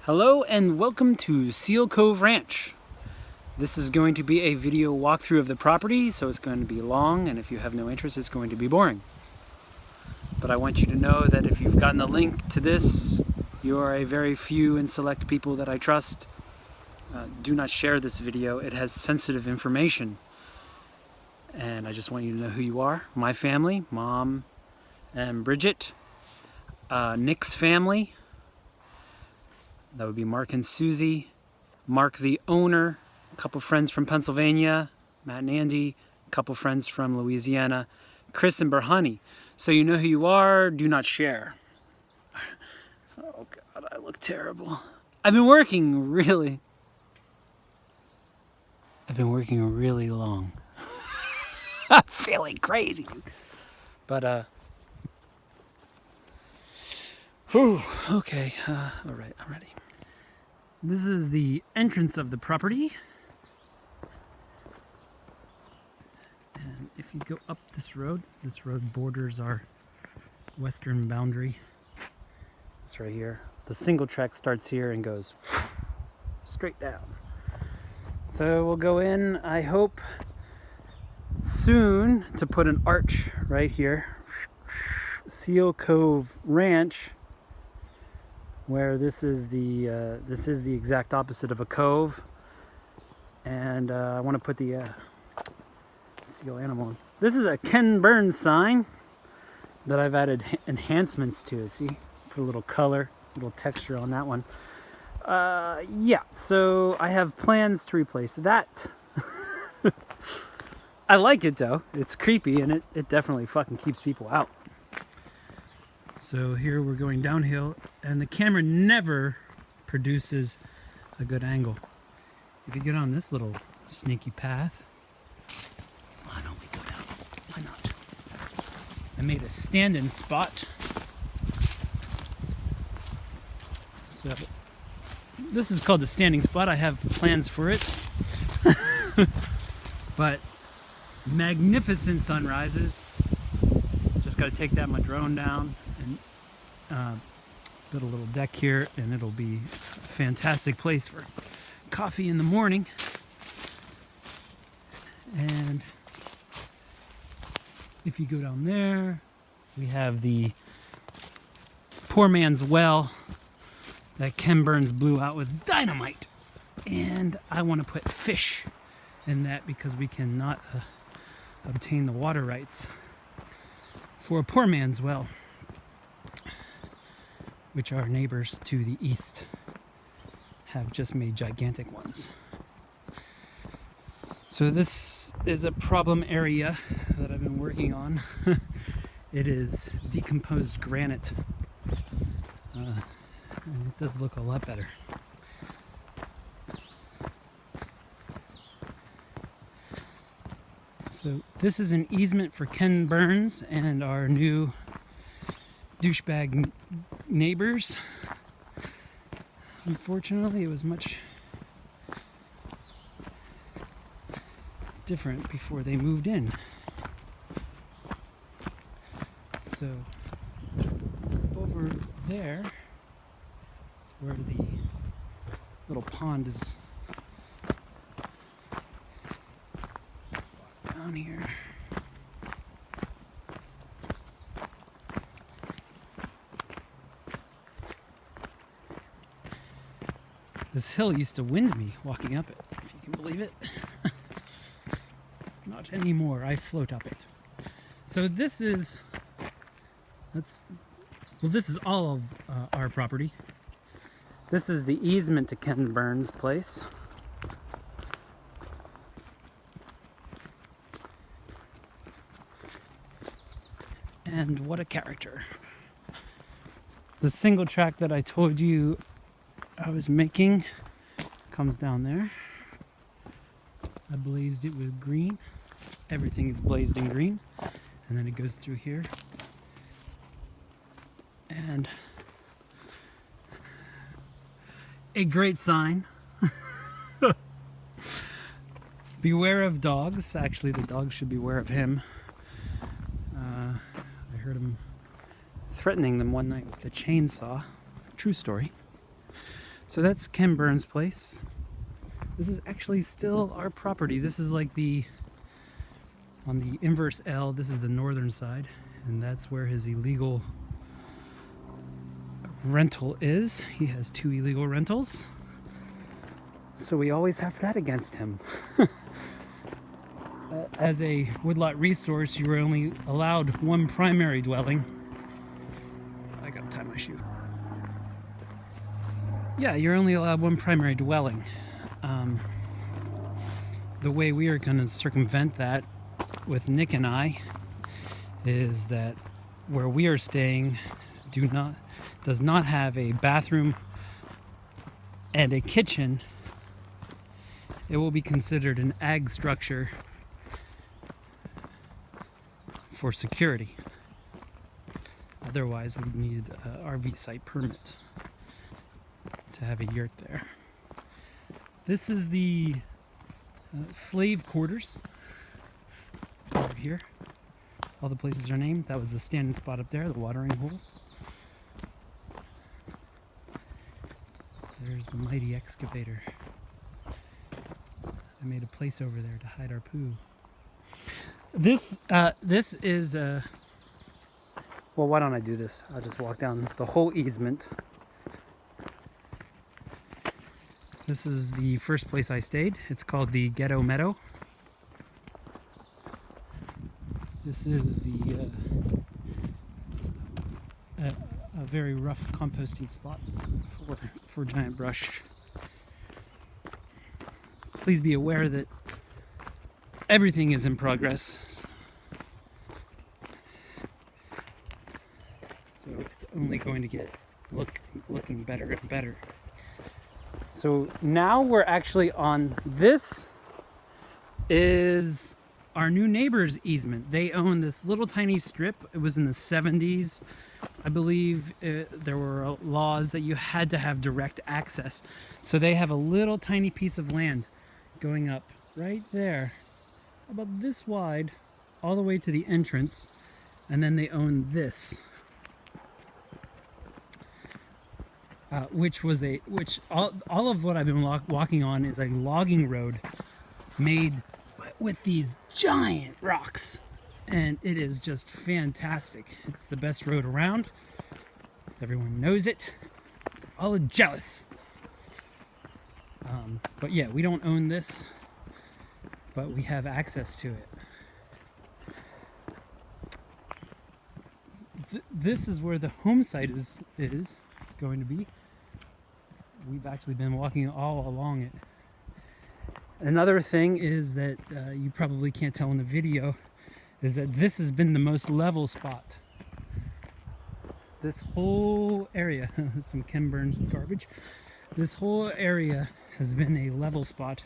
Hello and welcome to Seal Cove Ranch. This is going to be a video walkthrough of the property, so it's going to be long, and if you have no interest, it's going to be boring. But I want you to know that if you've gotten the link to this, you are a very few and select people that I trust. Do not share this video. It has sensitive information. And I just want you to know who you are. My family, Mom and Bridget. Nick's family. That would be Mark and Susie. Mark the owner, a couple friends from Pennsylvania, Matt and Andy, a couple friends from Louisiana, Chris and Berhani. So you know who you are, do not share. Oh God, I look terrible. I've been working really long. I'm feeling crazy. But, okay, all right, I'm ready. This is the entrance of the property. And if you go up this road borders our western boundary. It's right here. The single track starts here and goes straight down. So we'll go in, I hope, soon to put an arch right here. Seal Cove Ranch, where this is the exact opposite of a cove, and I want to put the seal animal in. This is a Ken Burns sign that I've added enhancements to. See, put a little color, a little texture on that one. Yeah, so I have plans to replace that. I like it though. It's creepy, and it definitely fucking keeps people out. So here we're going downhill, and the camera never produces a good angle. If you get on this little sneaky path, why don't we go down? Why not? I made a stand-in spot. So this is called the standing spot. I have plans for it. But magnificent sunrises. Just got to take my drone down and build a little deck here, and it'll be a fantastic place for coffee in the morning. And if you go down there, we have the poor man's well that Ken Burns blew out with dynamite. And I want to put fish in that because we cannot obtain the water rights for a poor man's well, which our neighbors to the east have just made gigantic ones. So this is a problem area that I've been working on. It is decomposed granite, and it does look a lot better. So this is an easement for Ken Burns and our new douchebag neighbors. Unfortunately, it was much different before they moved in. So over there is where the little pond is. Down here. This hill used to wind me walking up it, if you can believe it. Not anymore, I float up it. So this is all of our property. This is the easement to Ken Burns' place. And what a character. The single track that I told you I was making comes down there. I blazed it with green. Everything is blazed in green. And then it goes through here. And a great sign. Beware of dogs. Actually, the dogs should beware of him. I heard him threatening them one night with a chainsaw. True story. So that's Ken Burns' place. This is actually still our property. This is like on the inverse L, this is the northern side, and that's where his illegal rental is. He has 2 illegal rentals. So we always have that against him. As a woodlot resource, you were only allowed 1 primary dwelling. I gotta tie my shoe. Yeah, you're only allowed 1 primary dwelling. The way we are going to circumvent that with Nick and I is that where we are staying does not have a bathroom and a kitchen. It will be considered an ag structure for security. Otherwise, we need an RV site permit to have a yurt there. This is the slave quarters over here. All the places are named. That was the standing spot up there, the watering hole. There's the mighty excavator. I made a place over there to hide our poo. This is well, why don't I do this? I'll just walk down the whole easement. This is the first place I stayed. It's called the Ghetto Meadow. This is a very rough composting spot for giant brush. Please be aware that everything is in progress. So it's only going to get looking better and better. So now we're actually on, this is our new neighbor's easement. They own this little tiny strip. It was in the 70s. I believe there were laws that you had to have direct access. So they have a little tiny piece of land going up right there, about this wide, all the way to the entrance. And then they own this. Which all of what I've been walking on is a logging road made with these giant rocks, and it is just fantastic. It's the best road around. Everyone knows it. All are jealous. But yeah, we don't own this, but we have access to it. This is where the home site is going to be. We've actually been walking all along it. Another thing is that you probably can't tell in the video is that this has been the most level spot. This whole area, some Ken Burns garbage, this whole area has been a level spot.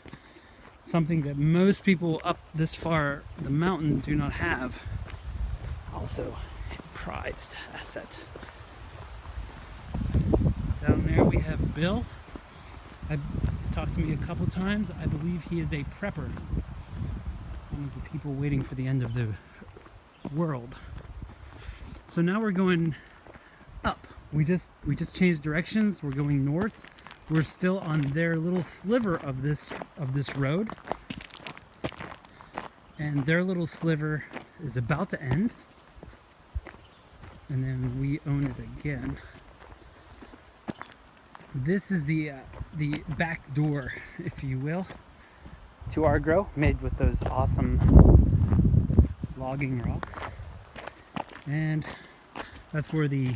Something that most people up this far the mountain do not have. Also a prized asset. Down there we have Bill. He's talked to me a couple times. I believe he is a prepper. One of the people waiting for the end of the world. So now we're going up. We just changed directions. We're going north. We're still on their little sliver of this road. And their little sliver is about to end. And then we own it again. This is the back door, if you will, to our grow, made with those awesome logging rocks. And that's where the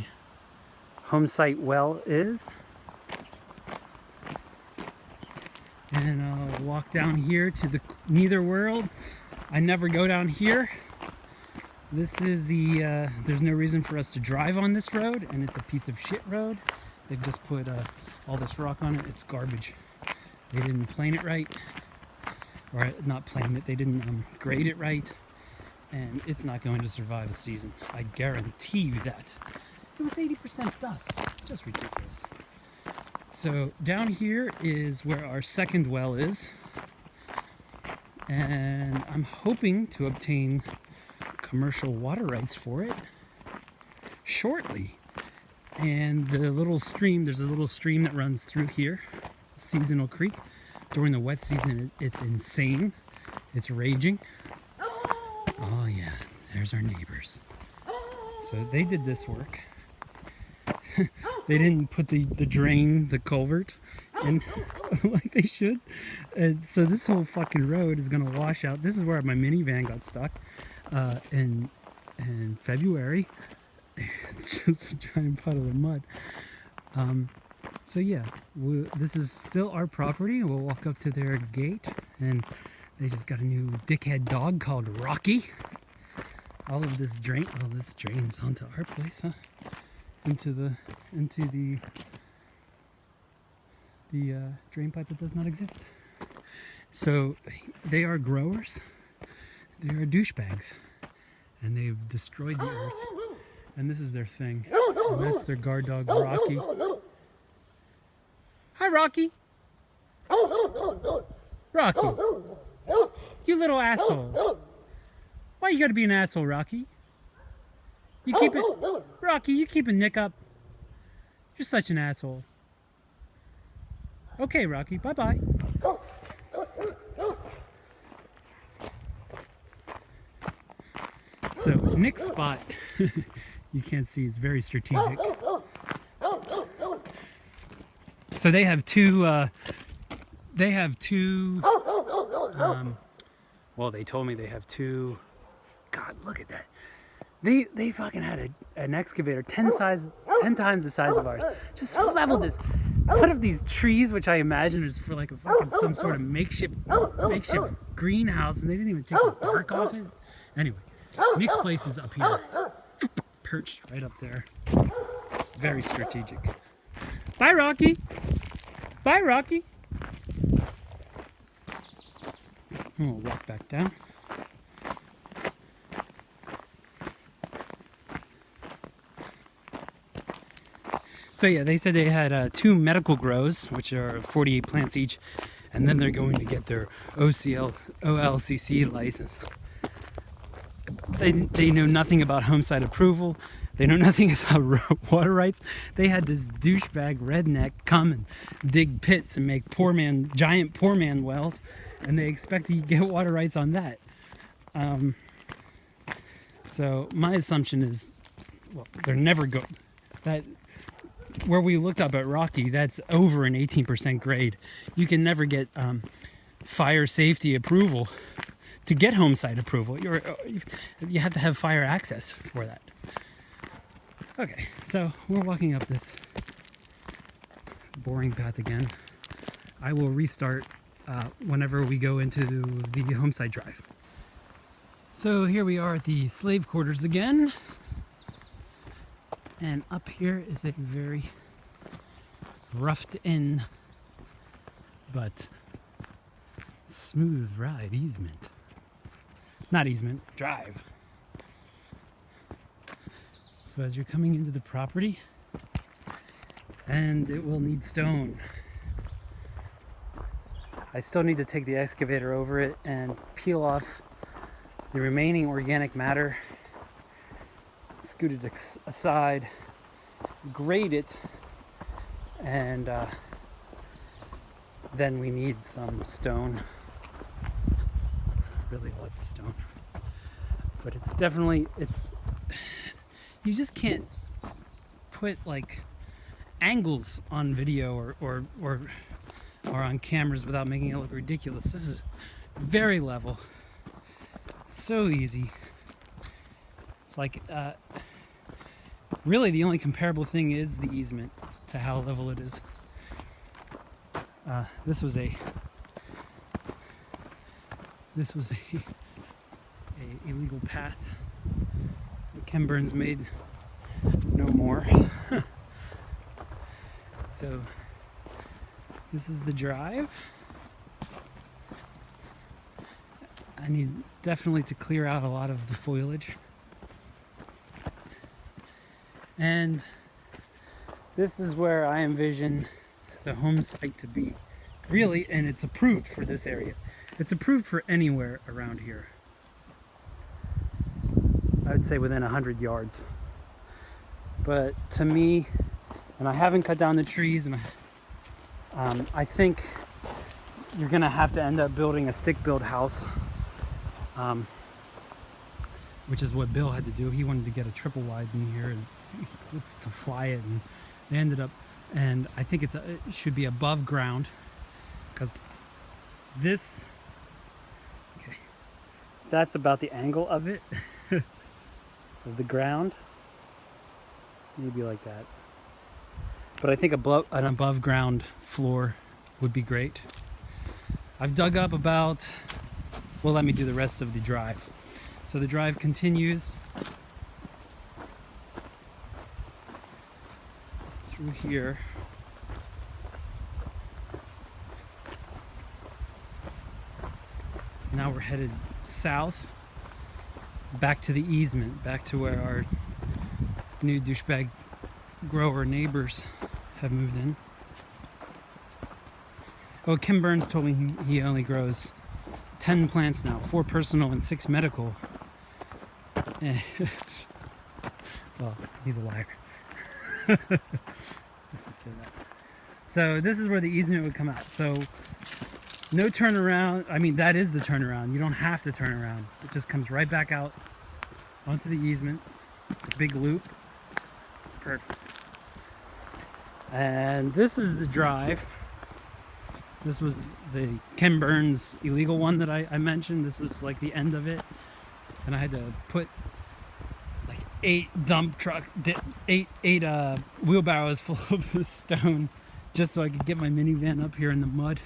home site well is. And I'll walk down here to the neither world. I never go down here. This is there's no reason for us to drive on this road, and it's a piece of shit road. They've just put all this rock on it. It's garbage. They didn't plane it right. Or not plane it, they didn't grade it right. And it's not going to survive a season. I guarantee you that. It was 80% dust. Just ridiculous. So down here is where our second well is. And I'm hoping to obtain commercial water rights for it shortly. And the little stream, there's a little stream that runs through here, Seasonal Creek. During the wet season, it's insane. It's raging. Oh yeah, there's our neighbors. So they did this work. They didn't put the drain, the culvert, in like they should. And so this whole fucking road is gonna wash out. This is where my minivan got stuck in February. It's just a giant puddle of mud. So yeah, this is still our property. We'll walk up to their gate, and they just got a new dickhead dog called Rocky. All this drains onto our place, huh? Into the drain pipe that does not exist. So they are growers. They are douchebags, and they've destroyed the earth. And this is their thing. And that's their guard dog, Rocky. Hi, Rocky. Rocky. You little asshole. Why you gotta be an asshole, Rocky? You keep it... Rocky, you keep a nick up. You're such an asshole. Okay, Rocky, bye-bye. So, Nick's spot, you can't see, it's very strategic. So they have two, well, they told me they have two, God, look at that. They fucking had an excavator 10 times the size of ours. Just leveled this. Put up these trees, which I imagine is for like a fucking some sort of makeshift greenhouse, and they didn't even take the bark off it. Anyway, Nick's place is up here, perched right up there. Very strategic. Bye, Rocky. Bye, Rocky. And we'll walk back down. So yeah, they said they had 2 medical grows, which are 48 plants each, and then they're going to get their OLCC license. They know nothing about homesite approval. They know nothing about water rights. They had this douchebag redneck come and dig pits and make giant poor man wells, and they expect to get water rights on that. So my assumption is, well, they're never going. That where we looked up at Rocky, that's over an 18% grade. You can never get fire safety approval to get home site approval. You have to have fire access for that. Okay, so we're walking up this boring path again. I will restart whenever we go into the home site drive. So here we are at the slave quarters again. And up here is a very roughed in but smooth ride easement. Not easement, drive. So as you're coming into the property, and it will need stone. I still need to take the excavator over it and peel off the remaining organic matter, scoot it aside, grate it, and then we need some stone. Really lots of stone. But it's definitely, you just can't put like angles on video or on cameras without making it look ridiculous. This is very level, so easy. It's like really the only comparable thing is the easement to how level it is. This was a illegal path that Ken Burns made no more. So this is the drive. I need definitely to clear out a lot of the foliage. And this is where I envision the home site to be. Really, and it's approved for this area. It's approved for anywhere around here. I would say within 100 yards. But to me, And I haven't cut down the trees, and I think you're gonna have to end up building a stick-built house, which is what Bill had to do. He wanted to get a triple wide in here and to fly it, and they ended up, and I think it should be above ground, because this, okay, that's about the angle of it, of the ground, maybe like that. But I think an above ground floor would be great. I've dug up about, well, let me do the rest of the drive. So the drive continues through here. Now we're headed south, back to the easement, back to where our new douchebag grower neighbors have moved in. Oh, Kim Burns told me he only grows 10 plants now, 4 personal and 6 medical. Well, he's a liar. Let's just say that. So this is where the easement would come out. So no turnaround. I mean, that is the turnaround. You don't have to turn around. It just comes right back out onto the easement. It's a big loop. It's perfect. And this is the drive. This was the Ken Burns illegal one that I mentioned. This is like the end of it. And I had to put like 8 wheelbarrows full of this stone just so I could get my minivan up here in the mud.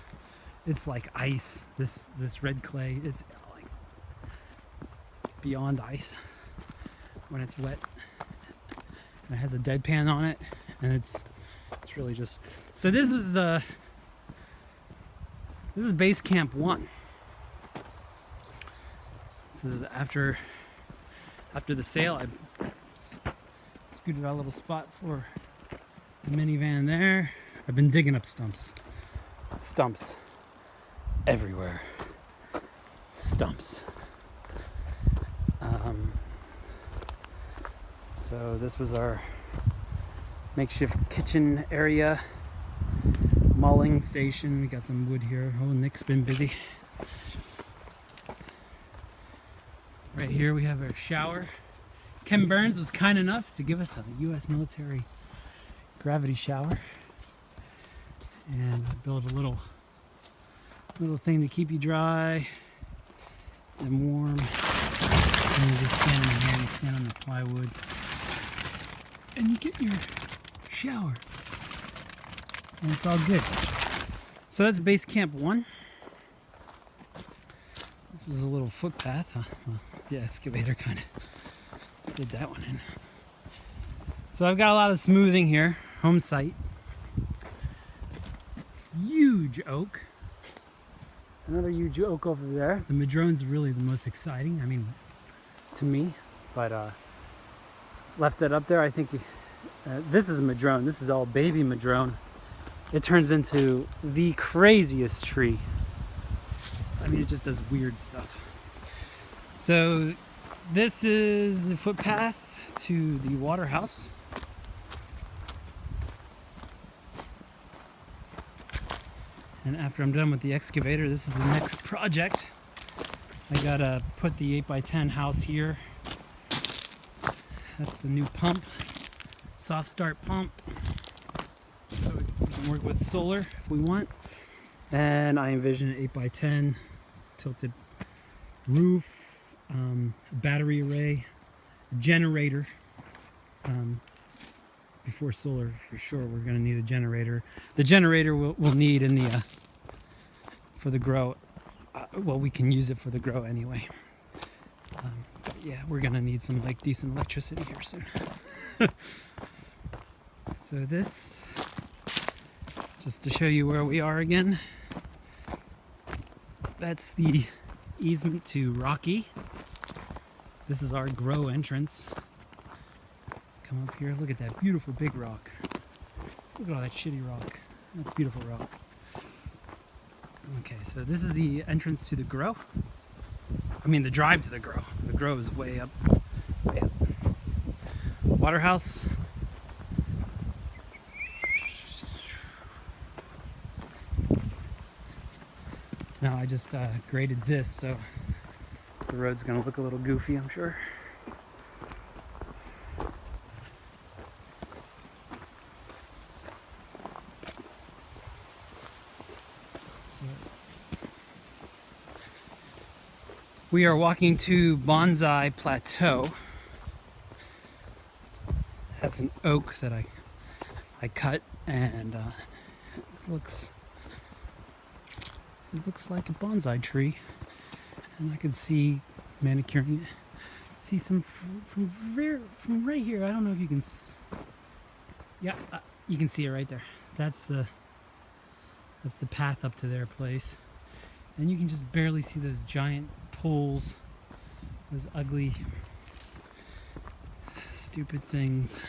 It's like ice, this red clay. It's like beyond ice when it's wet. And it has a dead pan on it, and it's really just, so this is base camp 1. This is after the sale. I scooted out a little spot for the minivan there. I've been digging up stumps everywhere. Stumps. So this was our makeshift kitchen area, mulling station. We got some wood here. Oh, Nick's been busy. Right here we have our shower. Ken Burns was kind enough to give us a U.S. military gravity shower, and I built a little thing to keep you dry and warm. And you just stand in here, you stand on the plywood, and you get your shower, and it's all good. So that's base camp 1. This was a little footpath. Well, the excavator kind of did that one in. So I've got a lot of smoothing here, home site. Huge oak. Another huge oak over there. The madrone's really the most exciting, I mean, to me. But left that up there. I think this is a madrone. This is all baby madrone. It turns into the craziest tree. I mean, it just does weird stuff. So this is the footpath to the water house. And after I'm done with the excavator, this is the next project. I gotta put the 8x10 house here. That's the new pump, soft start pump. So we can work with solar if we want. And I envision an 8x10 tilted roof, a battery array, a generator. Before solar, for sure, we're going to need a generator. The generator we'll need in the for the grow. Well, we can use it for the grow anyway. But yeah, we're going to need some like decent electricity here soon. So this, just to show you where we are again, that's the easement to Rocky. This is our grow entrance. Come up here, look at that beautiful big rock. Look at all that shitty rock. That's beautiful rock. Okay, so this is the entrance to the grow. I mean the drive to the grow. The grow is way up. Way up. Water house. Now I just graded this, so the road's gonna look a little goofy, I'm sure. So we are walking to Bonsai Plateau. That's an oak that I cut, and it looks like a bonsai tree, and I could see manicuring it. See some from right here. I don't know if you can. Yeah, you can see it right there. That's the path up to their place, and you can just barely see those giant poles, those ugly, stupid things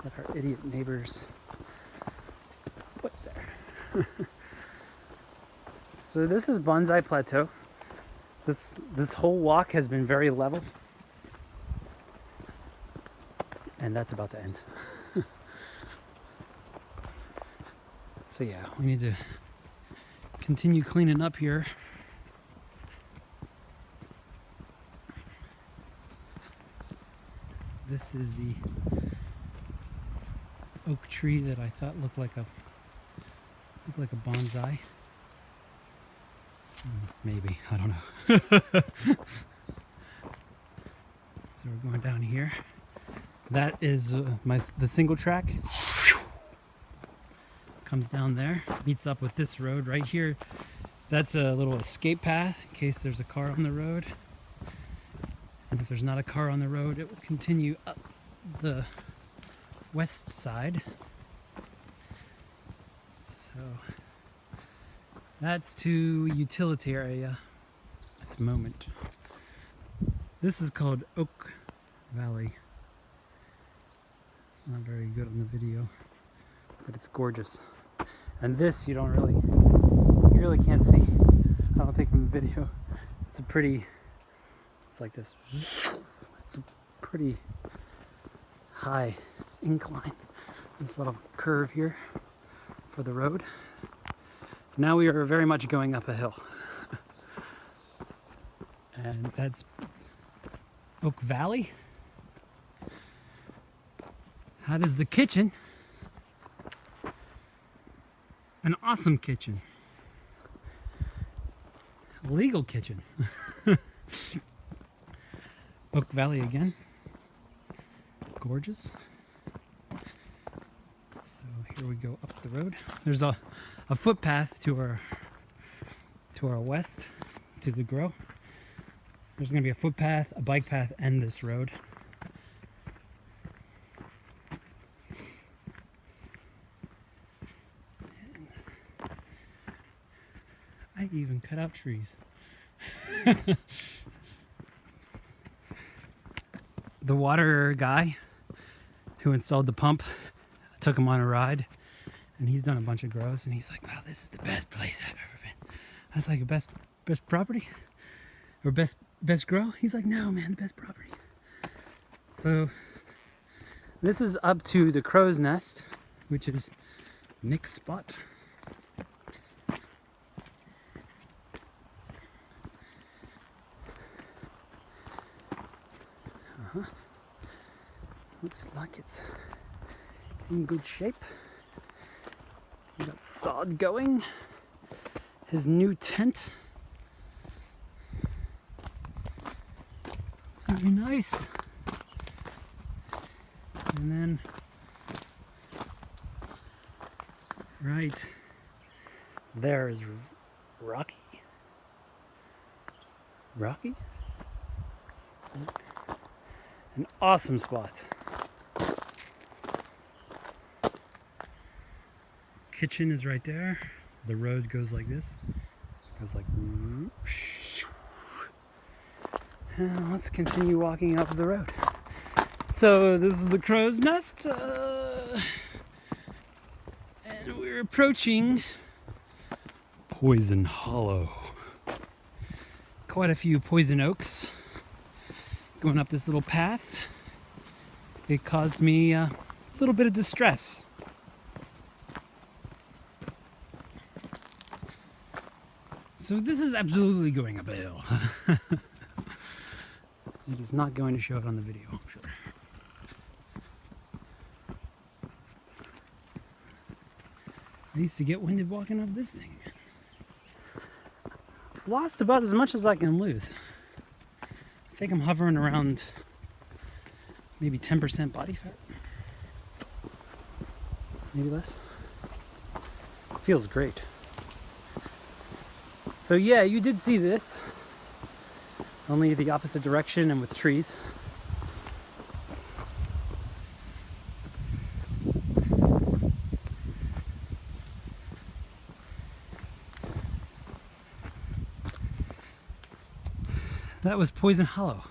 that our idiot neighbors put there. So this is Bonsai Plateau. This whole walk has been very level, and that's about to end. So yeah, we need to continue cleaning up here. This is the oak tree that I thought looked like a bonsai. Maybe, I don't know. So we're going down here. That is the single track. Comes down there, meets up with this road right here. That's a little escape path in case there's a car on the road. And if there's not a car on the road, it will continue up the west side. So that's to utility area at the moment. This is called Oak Valley. It's not very good on the video, but it's gorgeous. And this you really can't see. I don't think from the video. It's like this. It's a pretty high incline. This little curve here for the road. Now we are very much going up a hill. And that's Oak Valley. That is the kitchen. An awesome kitchen. A legal kitchen. Oak Valley again. Gorgeous. So here we go up the road. There's a footpath to our west, to the grow. There's going to be a footpath, a bike path, and this road. I even cut out trees. The water guy who installed the pump, I took him on a ride, and he's done a bunch of grows, and he's like, wow, this is the best place I've ever been. I was like, best property? Or best grow? He's like, no, man, the best property. So this is up to the crow's nest, which is Nick's spot. Looks like it's in good shape. We got sod going. His new tent. It's very nice. And then right there is Rocky. An awesome spot. Kitchen is right there. The road goes like this. Goes like. And let's continue walking up the road. So this is the crow's nest, and we're approaching Poison Hollow. Quite a few poison oaks going up this little path. It caused me a little bit of distress. So this is absolutely going up a hill. It is not going to show it on the video, I'm sure. I used to get winded walking up this thing. I've lost about as much as I can lose. I think I'm hovering around maybe 10% body fat. Maybe less. Feels great. So yeah, you did see this. Only the opposite direction and with trees. That was Poison Hollow.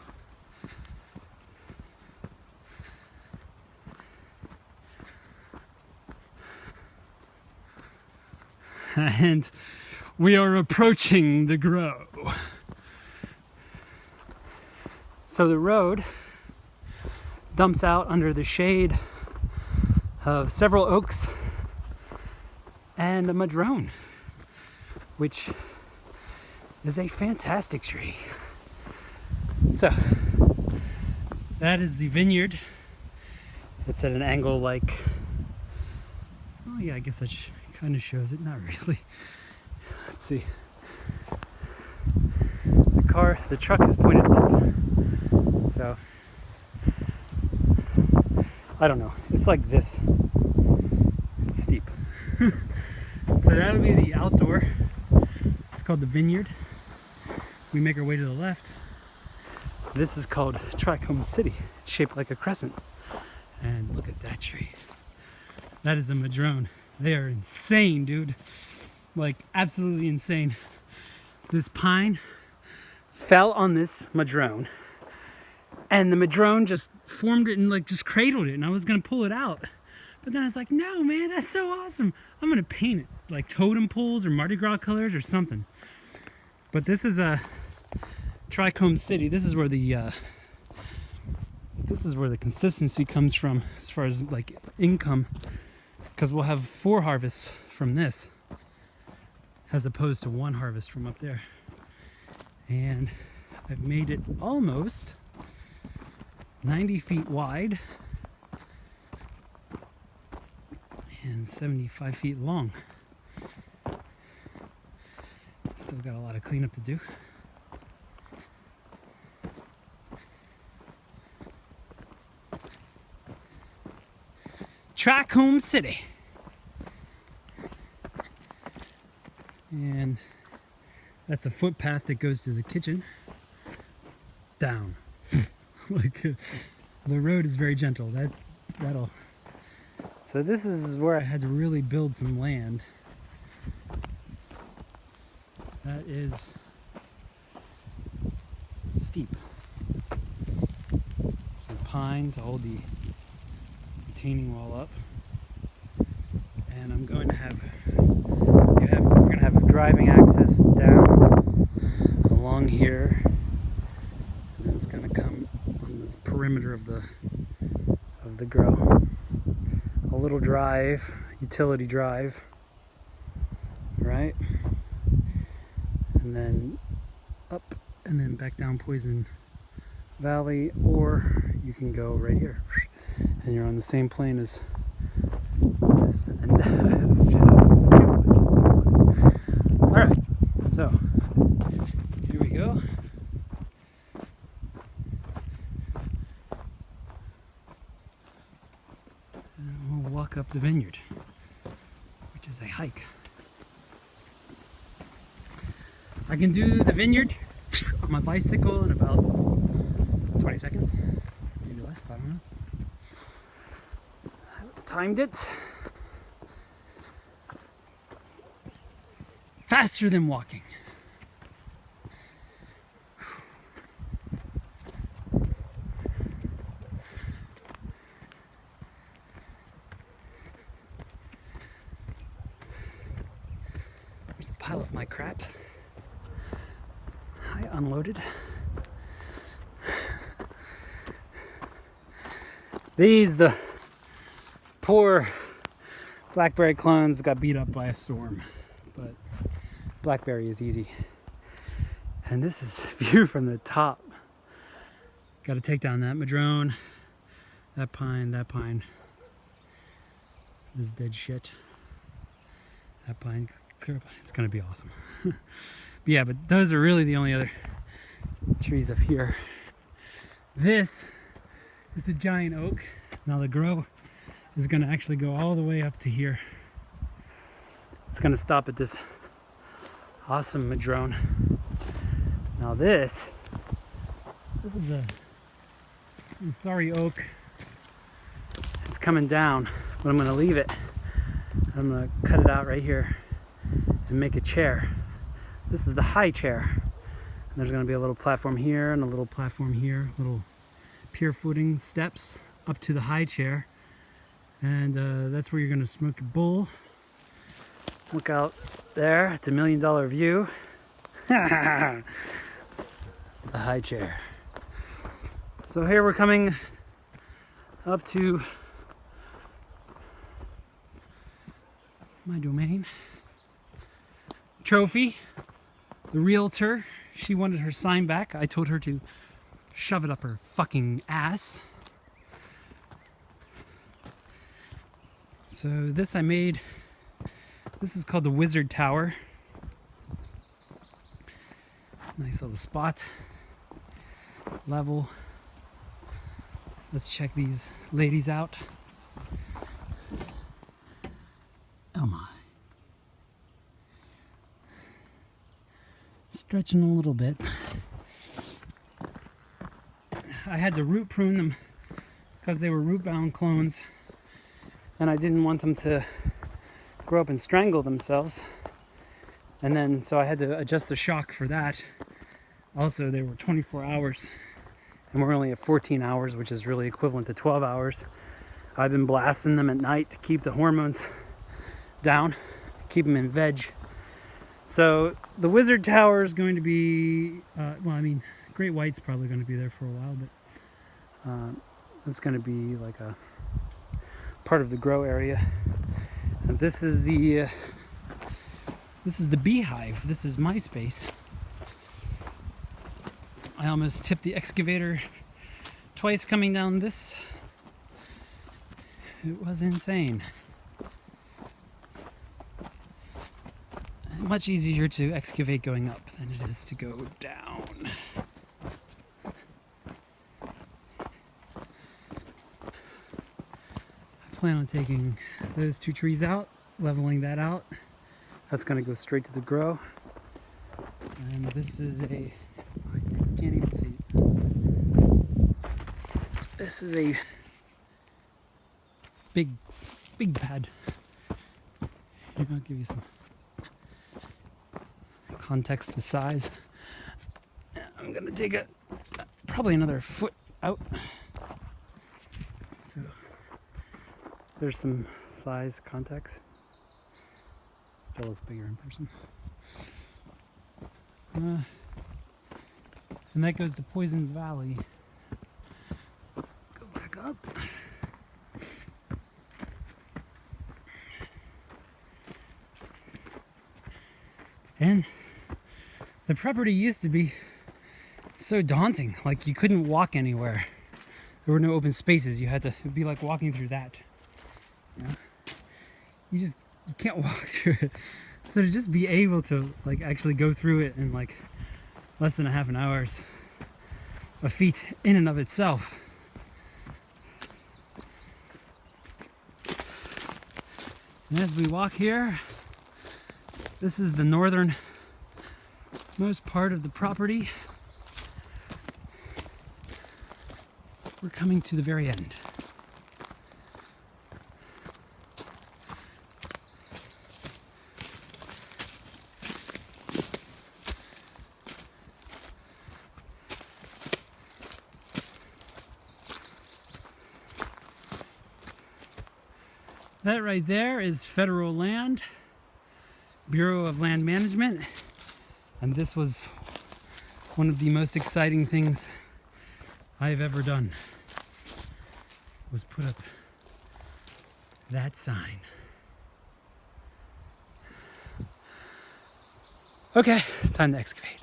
And we are approaching the Grow. So the road dumps out under the shade of several oaks and a madrone, which is a fantastic tree. So that is the vineyard. It's at an angle like, oh yeah, I guess that kind of shows it. Not really. Let's see. The truck is pointed up. So I don't know. It's like this. It's steep. So that'll be the outdoor. It's called the vineyard. We make our way to the left. This is called Trichome City. It's shaped like a crescent. And look at that tree. That is a madrone. They are insane, dude. Like, absolutely insane. This pine fell on this madrone, and the madrone just formed it and like just cradled it, and I was gonna pull it out. But then I was like, no, man, that's so awesome. I'm gonna paint it like totem poles or Mardi Gras colors or something. But this is a Trichome City. This is where the consistency comes from as far as like income, because we'll have 4 harvests from this as opposed to 1 harvest from up there. And I've made it almost 90 feet wide and 75 feet long. Still got a lot of cleanup to do. Trichome City. And that's a footpath that goes to the kitchen. Down. Like the road is very gentle. That'll. So this is where I had to really build some land. That is steep. Some pine to hold the retaining wall up. And I'm going to have we're going to have driving access down along here, and then it's going to come on the perimeter of the grow. A little drive, utility drive, right? And then up and then back down Poison Valley, or you can go right here and you're on the same plane as this, and it's too funny. Alright, so here we go. And we'll walk up the vineyard, which is a hike. I can do the vineyard on my bicycle in about 20 seconds, maybe less, I don't know. I timed it. Faster than walking. There's a pile of my crap I unloaded. The poor blackberry clones got beat up by a storm, but Blackberry is easy. And this is view from the top. Got to take down that madrone, that pine, this dead shit, that pine, it's gonna be awesome. But yeah, but those are really the only other trees up here. This is a giant oak. Now the grow is gonna actually go all the way up to here. It's gonna stop at this awesome madrone. Now this is a sorry oak. It's coming down, but I'm gonna leave it. I'm gonna cut it out right here and make a chair. This is the high chair. And there's gonna be a little platform here and a little platform here, little pier footing steps up to the high chair. And that's where you're gonna smoke your bowl. Look out there at the $1 million view. The high chair. So here we're coming up to my domain. Trophy, the realtor, she wanted her sign back. I told her to shove it up her fucking ass. So this I made, this is called the Wizard Tower. Nice little spot, level. Let's check these ladies out. Oh my. Stretching a little bit. I had to root prune them because they were root bound clones and I didn't want them to grow up and strangle themselves. And then so I had to adjust the shock for that. Also, they were 24 hours and we're only at 14 hours, which is really equivalent to 12 hours. I've been blasting them at night to keep the hormones down, keep them in veg. So the Wizard Tower is going to be, well, I mean, Great White's probably going to be there for a while, but it's going to be like a part of the grow area. And this is the beehive. This is my space. I almost tipped the excavator twice coming down this. It was insane. Much easier to excavate going up than it is to go down. I plan on taking those two trees out, leveling that out. That's going to go straight to the grow. And this is a, I can't even see. This is a big pad. Here, I'll give you some context to size. I'm gonna take probably another foot out. So there's some size context. Still looks bigger in person. And that goes to Poison Valley. Go back up. And the property used to be so daunting. Like you couldn't walk anywhere. There were no open spaces. You had to, it'd be like walking through that. You know? You can't walk through it. So to just be able to like actually go through it in like less than a half an hour's a feat in and of itself. And as we walk here, this is the northern most part of the property. We're coming to the very end. That right there is federal land, Bureau of Land Management, and this was one of the most exciting things I've ever done, was put up that sign. Okay, it's time to excavate.